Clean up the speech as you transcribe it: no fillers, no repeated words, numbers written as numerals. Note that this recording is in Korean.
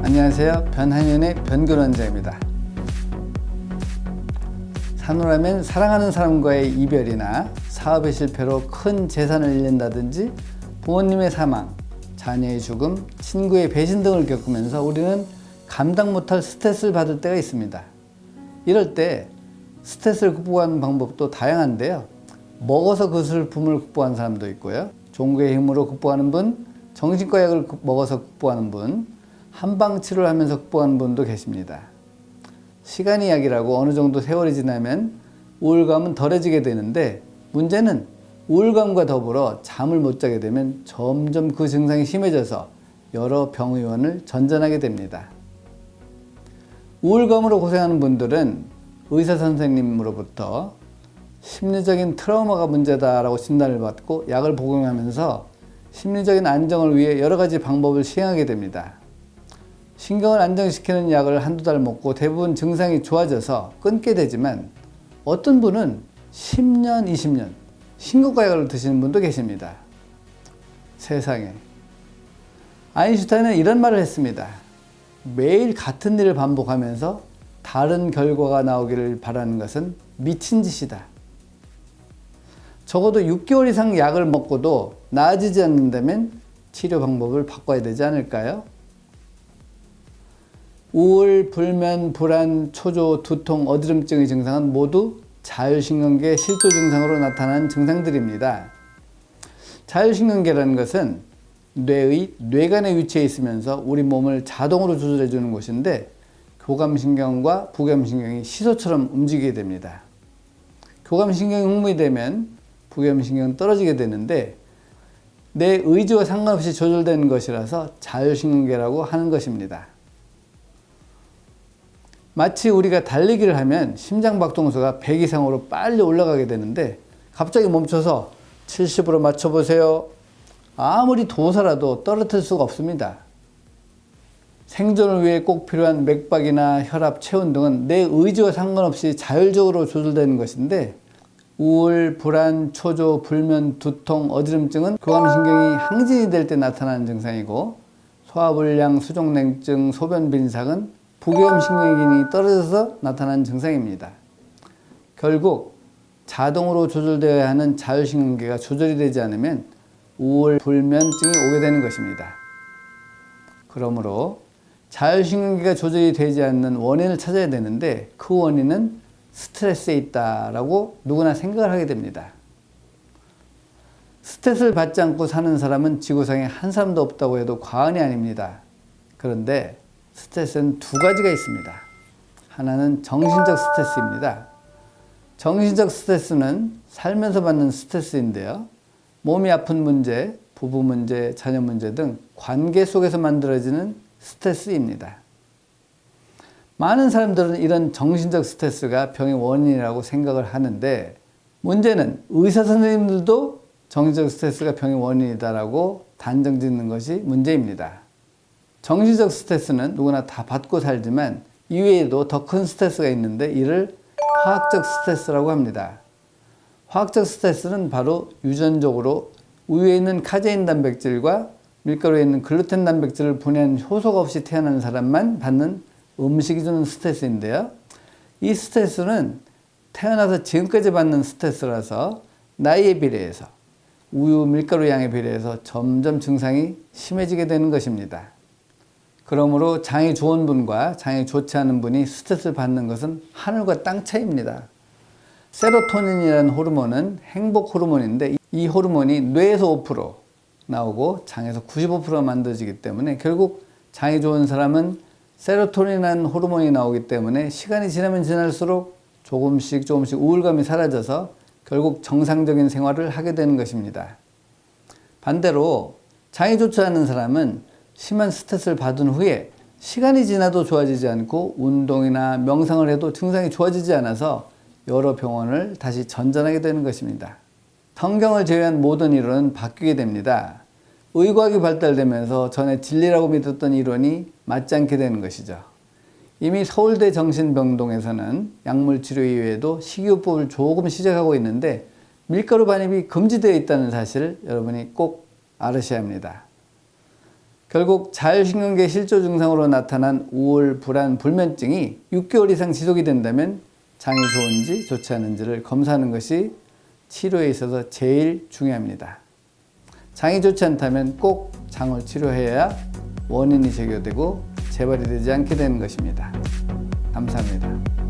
안녕하세요. 변한윤의 변근원장입니다. 산후라면 사랑하는 사람과의 이별이나 사업의 실패로 큰 재산을 잃는다든지 부모님의 사망, 자녀의 죽음, 친구의 배신 등을 겪으면서 우리는 감당 못할 스트레스를 받을 때가 있습니다. 이럴 때 스트레스를 극복하는 방법도 다양한데요. 먹어서 그 슬픔을 극복하는 사람도 있고요. 종교의 힘으로 극복하는 분, 정신과 약을 먹어서 극복하는 분, 한방 치료를 하면서 극복하는 분도 계십니다. 시간이 약이라고 어느 정도 세월이 지나면 우울감은 덜해지게 되는데, 문제는 우울감과 더불어 잠을 못 자게 되면 점점 그 증상이 심해져서 여러 병의원을 전전하게 됩니다. 우울감으로 고생하는 분들은 의사 선생님으로부터 심리적인 트라우마가 문제다라고 진단을 받고 약을 복용하면서 심리적인 안정을 위해 여러 가지 방법을 시행하게 됩니다. 신경을 안정시키는 약을 한두 달 먹고 대부분 증상이 좋아져서 끊게 되지만, 어떤 분은 10년, 20년 신경과 약을 드시는 분도 계십니다. 세상에. 아인슈타인은 이런 말을 했습니다. 매일 같은 일을 반복하면서 다른 결과가 나오기를 바라는 것은 미친 짓이다. 적어도 6개월 이상 약을 먹고도 나아지지 않는다면 치료 방법을 바꿔야 되지 않을까요? 우울, 불면, 불안, 초조, 두통, 어지럼증의 증상은 모두 자율신경계 실조 증상으로 나타나는 증상들입니다. 자율신경계라는 것은 뇌의 뇌간에 위치해 있으면서 우리 몸을 자동으로 조절해 주는 곳인데, 교감신경과 부감신경이 시소처럼 움직이게 됩니다. 교감신경이 흥분되면 부감신경은 떨어지게 되는데, 내 의지와 상관없이 조절되는 것이라서 자율신경계라고 하는 것입니다. 마치 우리가 달리기를 하면 심장박동수가 100 이상으로 빨리 올라가게 되는데, 갑자기 멈춰서 70으로 맞춰보세요. 아무리 도사라도 떨어뜨릴 수가 없습니다. 생존을 위해 꼭 필요한 맥박이나 혈압, 체온 등은 내 의지와 상관없이 자율적으로 조절되는 것인데, 우울, 불안, 초조, 불면, 두통, 어지럼증은 교감신경이 항진이 될 때 나타나는 증상이고, 소화불량, 수족냉증, 소변 빈삭은 부교감신경의 기능이 떨어져서 나타나는 증상입니다. 결국 자동으로 조절되어야 하는 자율신경계가 조절이 되지 않으면 우울, 불면증이 오게 되는 것입니다. 그러므로 자율신경계가 조절이 되지 않는 원인을 찾아야 되는데, 그 원인은 스트레스에 있다라고 누구나 생각을 하게 됩니다. 스트레스를 받지 않고 사는 사람은 지구상에 한 사람도 없다고 해도 과언이 아닙니다. 그런데 스트레스는 두 가지가 있습니다. 하나는 정신적 스트레스입니다. 정신적 스트레스는 살면서 받는 스트레스인데요. 몸이 아픈 문제, 부부 문제, 자녀 문제 등 관계 속에서 만들어지는 스트레스입니다. 많은 사람들은 이런 정신적 스트레스가 병의 원인이라고 생각을 하는데, 문제는 의사 선생님들도 정신적 스트레스가 병의 원인이다라고 단정 짓는 것이 문제입니다. 정신적 스트레스는 누구나 다 받고 살지만 이외에도 더 큰 스트레스가 있는데, 이를 화학적 스트레스라고 합니다. 화학적 스트레스는 바로 유전적으로 우유에 있는 카제인 단백질과 밀가루에 있는 글루텐 단백질을 분해하는 효소가 없이 태어난 사람만 받는 음식이 주는 스트레스인데요. 이 스트레스는 태어나서 지금까지 받는 스트레스라서 나이에 비례해서, 우유, 밀가루 양에 비례해서 점점 증상이 심해지게 되는 것입니다. 그러므로 장이 좋은 분과 장이 좋지 않은 분이 스트레스를 받는 것은 하늘과 땅 차이입니다. 세로토닌이라는 호르몬은 행복 호르몬인데, 이 호르몬이 뇌에서 5% 나오고 장에서 95%가 만들어지기 때문에, 결국 장이 좋은 사람은 세로토닌이라는 호르몬이 나오기 때문에 시간이 지나면 지날수록 조금씩 우울감이 사라져서 결국 정상적인 생활을 하게 되는 것입니다. 반대로 장이 좋지 않은 사람은 심한 스트레스를 받은 후에 시간이 지나도 좋아지지 않고 운동이나 명상을 해도 증상이 좋아지지 않아서 여러 병원을 다시 전전하게 되는 것입니다. 성경을 제외한 모든 이론은 바뀌게 됩니다. 의과학이 발달되면서 전에 진리라고 믿었던 이론이 맞지 않게 되는 것이죠. 이미 서울대 정신병동에서는 약물치료 이외에도 식이요법을 조금 시작하고 있는데, 밀가루 반입이 금지되어 있다는 사실을 여러분이 꼭 알으셔야 합니다. 결국 자율신경계 실조 증상으로 나타난 우울, 불안, 불면증이 6개월 이상 지속이 된다면 장이 좋은지 좋지 않은지를 검사하는 것이 치료에 있어서 제일 중요합니다. 장이 좋지 않다면 꼭 장을 치료해야 원인이 제거되고 재발이 되지 않게 되는 것입니다. 감사합니다.